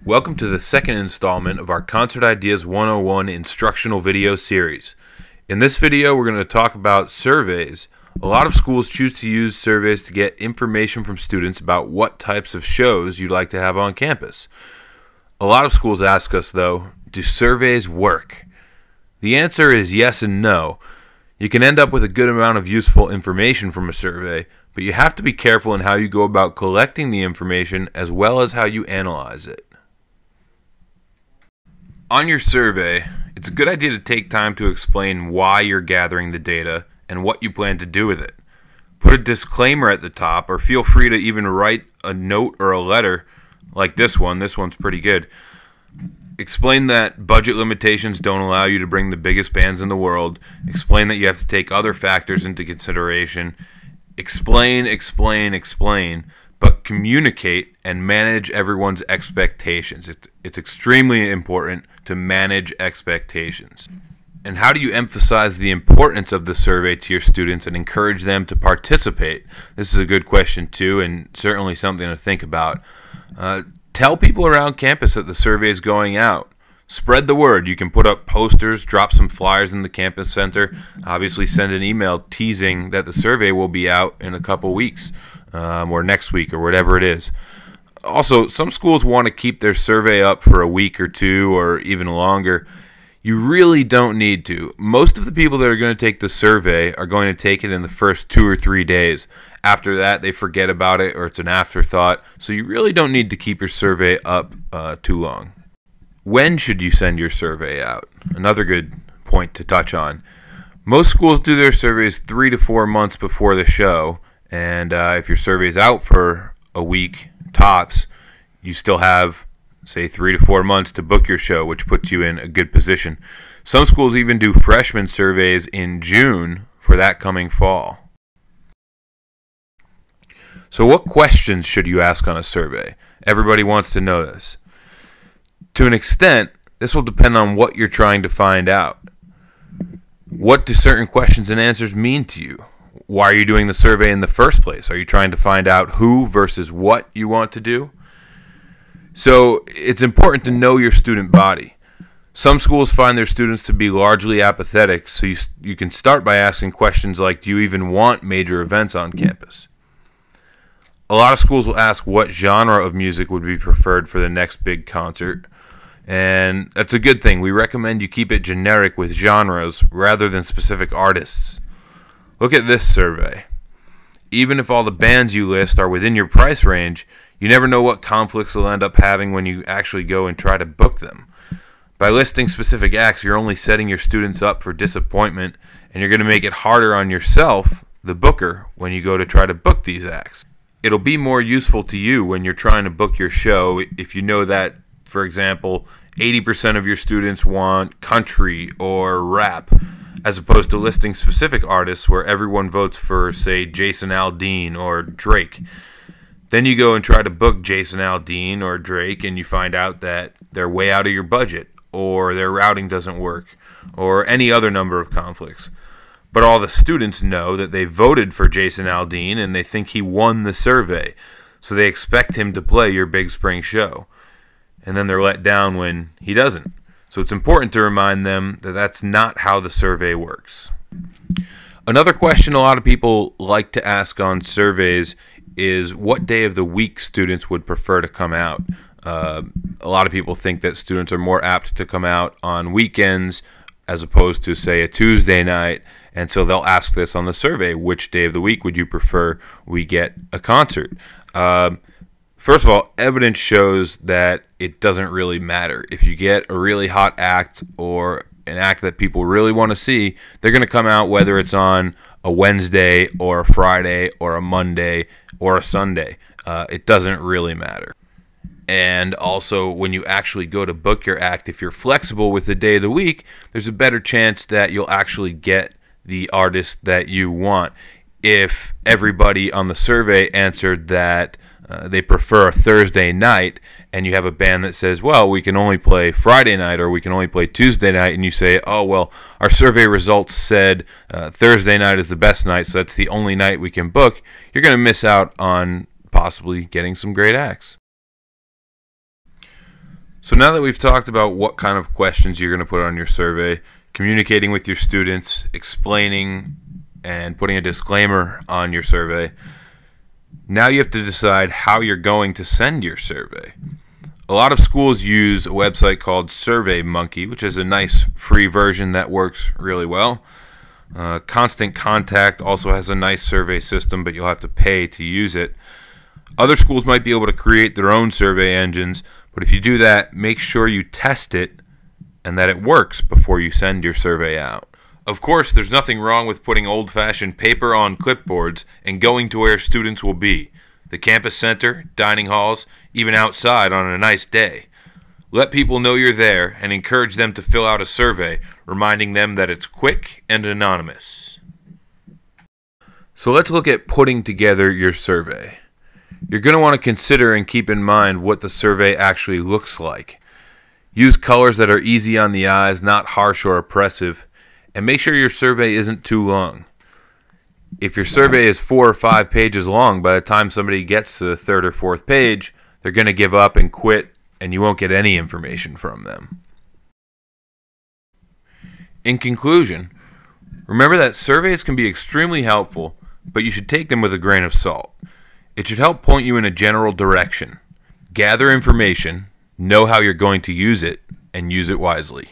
Welcome to the second installment of our Concert Ideas 101 instructional video series. In this video, we're going to talk about surveys. A lot of schools choose to use surveys to get information from students about what types of shows you'd like to have on campus. A lot of schools ask us, though, do surveys work? The answer is yes and no. You can end up with a good amount of useful information from a survey, but you have to be careful in how you go about collecting the information as well as how you analyze it. On your survey, it's a good idea to take time to explain why you're gathering the data and what you plan to do with it. Put a disclaimer at the top, or feel free to even write a note or a letter like this one. This one's pretty good. Explain that budget limitations don't allow you to bring the biggest bands in the world. Explain that you have to take other factors into consideration. Explain, but communicate and manage everyone's expectations. It's extremely important to manage expectations. And how do you emphasize the importance of the survey to your students and encourage them to participate? This is a good question too, and certainly something to think about. Tell people around campus that the survey is going out. Spread the word. You can put up posters, drop some flyers in the campus center, obviously send an email teasing that the survey will be out in a couple weeks or next week or whatever it is. Also, some schools want to keep their survey up for a week or two or even longer. You really don't need to. Most of the people that are going to take the survey are going to take it in the first 2 or 3 days. After that, they forget about it or it's an afterthought. So you really don't need to keep your survey up too long. When should you send your survey out? Another good point to touch on. Most schools do their surveys 3 to 4 months before the show. And if your survey is out for a week tops, you still have, say, 3 to 4 months to book your show, which puts you in a good position. Some schools even do freshman surveys in June for that coming fall. So what questions should you ask on a survey? Everybody wants to know this. To an extent, this will depend on what you're trying to find out. What do certain questions and answers mean to you? Why are you doing the survey in the first place? Are you trying to find out who versus what you want to do? So it's important to know your student body. Some schools find their students to be largely apathetic, so you can start by asking questions like, do you even want major events on campus? A lot of schools will ask what genre of music would be preferred for the next big concert, and that's a good thing. We recommend you keep it generic with genres rather than specific artists. Look at this survey. Even if all the bands you list are within your price range, you never know what conflicts they'll end up having when you actually go and try to book them. By listing specific acts, you're only setting your students up for disappointment, and you're going to make it harder on yourself, the booker, when you go to try to book these acts. It'll be more useful to you when you're trying to book your show if you know that, for example, 80% of your students want country or rap, as opposed to listing specific artists where everyone votes for, say, Jason Aldean or Drake. Then you go and try to book Jason Aldean or Drake, and you find out that they're way out of your budget, or their routing doesn't work, or any other number of conflicts. But all the students know that they voted for Jason Aldean, and they think he won the survey, so they expect him to play your big spring show. And then they're let down when he doesn't. So it's important to remind them that that's not how the survey works. Another question a lot of people like to ask on surveys is what day of the week students would prefer to come out. A lot of people think that students are more apt to come out on weekends as opposed to, say, a Tuesday night, and so they'll ask this on the survey, which day of the week would you prefer we get a concert? First of all, evidence shows that it doesn't really matter. If you get a really hot act or an act that people really want to see, they're going to come out whether it's on a Wednesday or a Friday or a Monday or a Sunday. It doesn't really matter. And also, when you actually go to book your act, if you're flexible with the day of the week, there's a better chance that you'll actually get the artist that you want. If everybody on the survey answered that they prefer a Thursday night, and you have a band that says, well, we can only play Friday night or we can only play Tuesday night, and you say, oh, well, our survey results said Thursday night is the best night, so that's the only night we can book, you're going to miss out on possibly getting some great acts. So now that we've talked about what kind of questions you're going to put on your survey, communicating with your students, explaining and putting a disclaimer on your survey, now you have to decide how you're going to send your survey. A lot of schools use a website called SurveyMonkey, which is a nice free version that works really well. Constant Contact also has a nice survey system, but you'll have to pay to use it. Other schools might be able to create their own survey engines, but if you do that, make sure you test it and that it works before you send your survey out. Of course, there's nothing wrong with putting old-fashioned paper on clipboards and going to where students will be. The campus center, dining halls, even outside on a nice day. Let people know you're there and encourage them to fill out a survey, reminding them that it's quick and anonymous. So let's look at putting together your survey. You're going to want to consider and keep in mind what the survey actually looks like. Use colors that are easy on the eyes, not harsh or oppressive, and make sure your survey isn't too long. If your survey is 4 or 5 pages long, by the time somebody gets to the 3rd or 4th page, they're going to give up and quit, and you won't get any information from them. In conclusion, remember that surveys can be extremely helpful, but you should take them with a grain of salt. It should help point you in a general direction. Gather information, know how you're going to use it, and use it wisely.